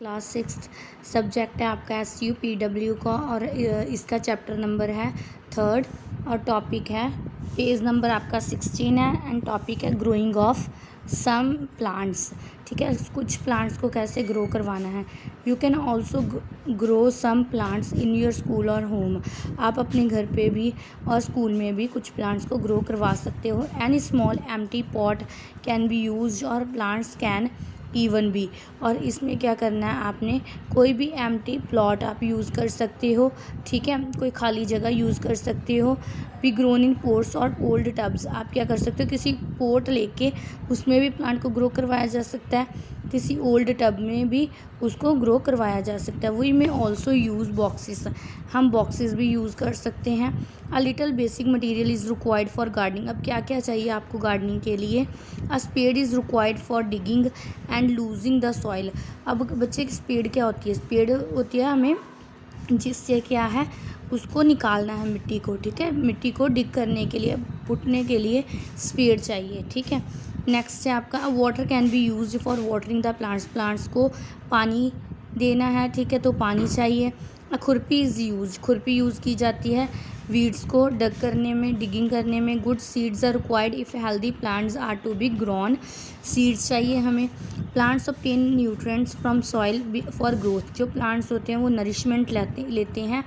Class 6 subject है आपका SUPW का और इसका चैप्टर नंबर है 3 और टॉपिक है पेज नंबर आपका 16 है एंड टॉपिक है ग्रोइंग ऑफ सम प्लांट्स। ठीक है, कुछ प्लांट्स को कैसे ग्रो करवाना है। You can also grow some plants in your school और होम। आप अपने घर पे भी और स्कूल में भी कुछ प्लांट्स को ग्रो करवा सकते हो। Any small empty pot can be used और प्लांट्स कैन इवन भी। और इसमें क्या करना है, आपने कोई भी एम्प्टी प्लॉट आप यूज़ कर सकते हो। ठीक है, कोई खाली जगह यूज़ कर सकते हो। बी ग्रोन इन पोट्स और ओल्ड टब्स। आप क्या कर सकते हो, किसी पोट लेके उसमें भी प्लांट को ग्रो करवाया जा सकता है, किसी ओल्ड टब में भी उसको ग्रो करवाया जा सकता है। We may also use boxes. हम बॉक्सेस भी यूज़ कर सकते हैं। A little basic material is required for gardening. अब क्या क्या चाहिए आपको गार्डनिंग के लिए। A spade is required for digging and loosing the soil. अब बच्चे की स्पेड क्या होती है, स्पेड होती है हमें जिससे क्या है उसको निकालना है मिट्टी को। ठीक है, मिट्टी को डिग करने के लिए, पुटने के लिए स्पेड चाहिए। ठीक है, नेक्स्ट है आपका water can be used for watering the plants. Plants को पानी देना है, ठीक है, तो पानी चाहिए। खुरपी इज़ यूज। खुरपी यूज़ की जाती है वीड्स को डग करने में, डिगिंग करने में। Good seeds are required if healthy plants are to be grown. Seeds चाहिए हमें। Plants obtain nutrients from soil for growth. जो प्लांट्स होते हैं वो नरिशमेंट लेते हैं,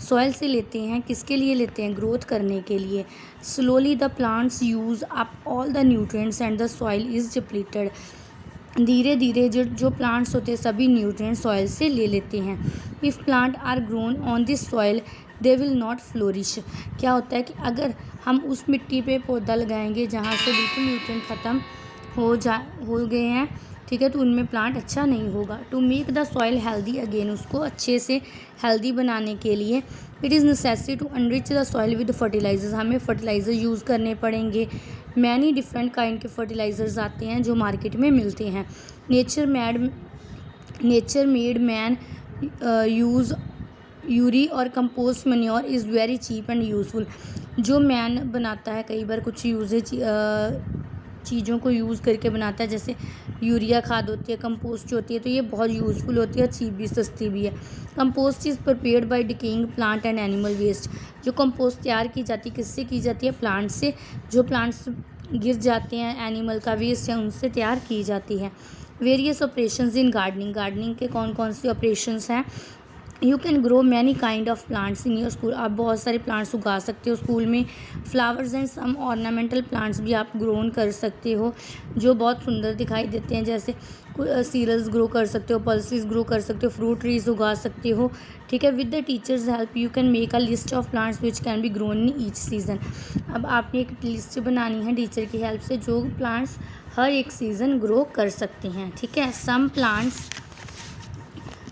सॉइल से लेते हैं। किसके लिए लेते हैं, ग्रोथ करने के लिए। Slowly the plants use up all the nutrients and the soil is depleted. धीरे धीरे जो प्लांट्स होते हैं सभी न्यूट्रिएंट्स सॉइल से ले लेते हैं। If plant are grown on this soil they will not flourish. क्या होता है कि अगर हम उस मिट्टी पे पौधा लगाएंगे जहाँ से बिल्कुल न्यूट्रिएंट ख़त्म हो गए हैं, ठीक है, तो उनमें प्लांट अच्छा नहीं होगा। To make the soil healthy again, उसको अच्छे से हेल्दी बनाने के लिए it is necessary to enrich the soil with fertilizers. हमें फर्टिलाइज़र यूज़ करने पड़ेंगे। मैनी डिफरेंट काइंड के फर्टिलाइज़र्स आते हैं जो मार्केट में मिलते हैं। Nature made man use urea और compost manure is very cheap and useful. जो मैन बनाता है कई बार कुछ चीज़ों को यूज़ करके बनाता है, जैसे यूरिया खाद होती है, कंपोस्ट होती है, तो ये बहुत यूज़फुल होती है, चीप भी, सस्ती भी है। Compost is prepared by decaying plant and animal waste. जो कंपोस्ट तैयार की जाती है किससे की जाती है, प्लांट से। जो प्लांट्स गिर जाते हैं, एनिमल का वेस्ट है, उनसे तैयार की जाती है। Various operations in gardening. Gardening के कौन कौन से ऑपरेशंस हैं। You can grow many kind of plants in your school. आप बहुत सारे प्लांट्स उगा सकते हो स्कूल में। Flowers and some ornamental plants भी आप ग्रोन कर सकते हो जो बहुत सुंदर दिखाई देते हैं, जैसे सीरल्स ग्रो कर सकते हो, पल्सेस ग्रो कर सकते हो, फ्रूट ट्रीज उगा सकते हो। ठीक है, with the teachers help you can make a list of plants which can be grown in each season. अब आपने एक लिस्ट बनानी है टीचर की हेल्प से, जो प्लांट्स हर एक सीज़न ग्रो कर सकते हैं। ठीक है, some plants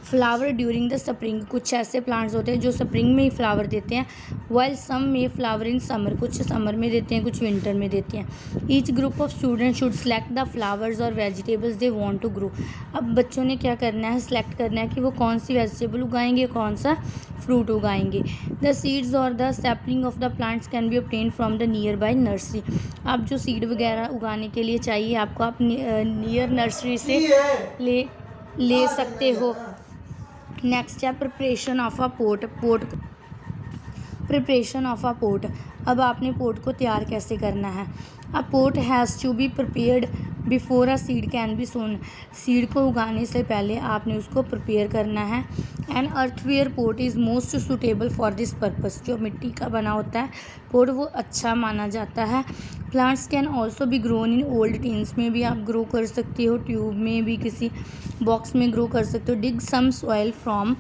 flower during the spring. कुछ ऐसे प्लांट्स होते हैं जो स्प्रिंग में ही फ्लावर देते हैं। वाइल सम में फ्लावर इन समर। कुछ समर में देते हैं, कुछ विंटर में देते हैं। Each group of student should select the flowers और vegetables they want to grow. अब बच्चों ने क्या करना है, सेलेक्ट करना है कि वो कौन सी वेजिटेबल उगाएंगे, कौन सा फ्रूट उगाएंगे। द सीड्स और the sapling of the plants can be obtain from the near by nursery. आप जो सीड वगैरह उगाने के लिए चाहिए आपको, आप नियर नर्सरी से ले सकते हो। नेक्स्ट है preparation of a pot. Preparation of a pot. अब आपने पोट को तैयार कैसे करना है। A pot has to be prepared before a seed can be sown. Seed को उगाने से पहले आपने उसको प्रिपेयर करना है। An earthenware pot is most suitable for this purpose. जो मिट्टी का बना होता है पोट वो अच्छा माना जाता है। Plants can also be grown in old tins में भी आप ग्रो कर सकते हो, ट्यूब में भी, किसी बॉक्स में ग्रो कर सकते हो। Dig some soil from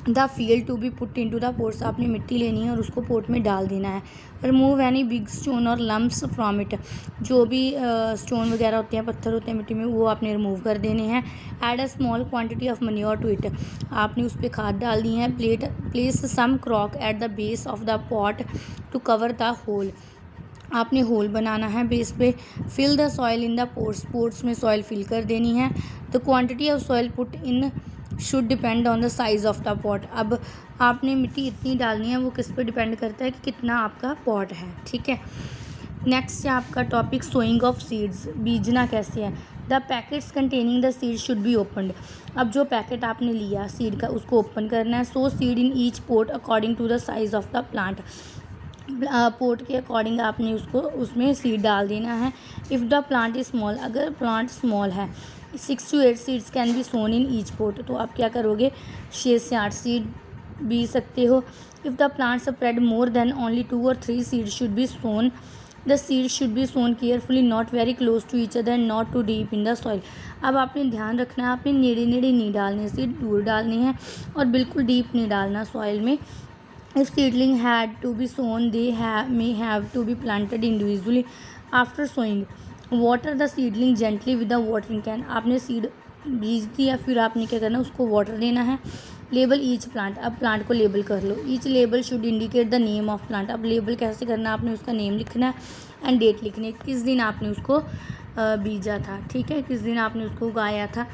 the field to be put into the pots. आपने मिट्टी लेनी है और उसको पोट में डाल देना है। रिमूव एनी बिग स्टोन और लम्प्स फ्रॉम इट। जो भी स्टोन वगैरह होते हैं, पत्थर होते हैं मिट्टी में, वो आपने रिमूव कर देने हैं। Add a small quantity of manure to it. आपने उस पर खाद डालनी है। Place some crock at the base of the pot to cover the hole. आपने होल बनाना है बेस पे। Fill the soil in the pots. Pots में सॉइल फिल कर देनी है। The quantity of soil put in should depend on the size of the pot. अब आपने मिट्टी इतनी डालनी है, वो किस पे डिपेंड करता है कि कितना आपका पॉट है। ठीक है, नेक्स्ट है आपका टॉपिक सोइंग ऑफ सीड्स। बीजना कैसे है। The packets containing the seed should B opened. अब जो पैकेट आपने लिया सीड का उसको ओपन करना है। So seed in each pot according to the size of the plant. Pot के अकॉर्डिंग आपने उसमें सीड डाल देना है। If the plant is small, अगर प्लांट स्मॉल है 6 to 8 seeds can be sown in each pot, तो आप क्या करोगे 6 से 8 सीड बी सकते हो। If the plant spread more than only 2 or 3 seeds should be sown. The seed should be sown carefully, not very close to each other and not too deep in the soil. अब आपने ध्यान रखना है, आपने नेड़े नेड़े नहीं डालने, सीड दूर डालनी है और बिल्कुल डीप नहीं डालना सॉइल में। If seedling had to be sown, they may have to be planted individually. After sowing, water the seedling gently with the watering can. आपने सीड बीज दिया, फिर आपने क्या करना उसको वाटर देना है। लेबल ईच प्लांट, अब प्लांट को लेबल कर लो। Each label should indicate the name of plant. अब लेबल कैसे करना, आपने उसका नेम लिखना है एंड डेट लिखनी है, किस दिन आपने उसको बीजा था, ठीक है, किस दिन आपने उसको उगाया था,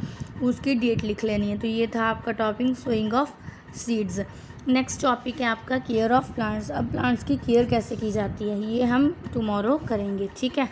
उसकी डेट लिख लेनी है। तो ये था आपका topic sowing of seeds. Next topic है आपका केयर ऑफ़ प्लांट्स। अब प्लांट्स की केयर कैसे की जाती है ये हम टुमारो करेंगे, ठीक है।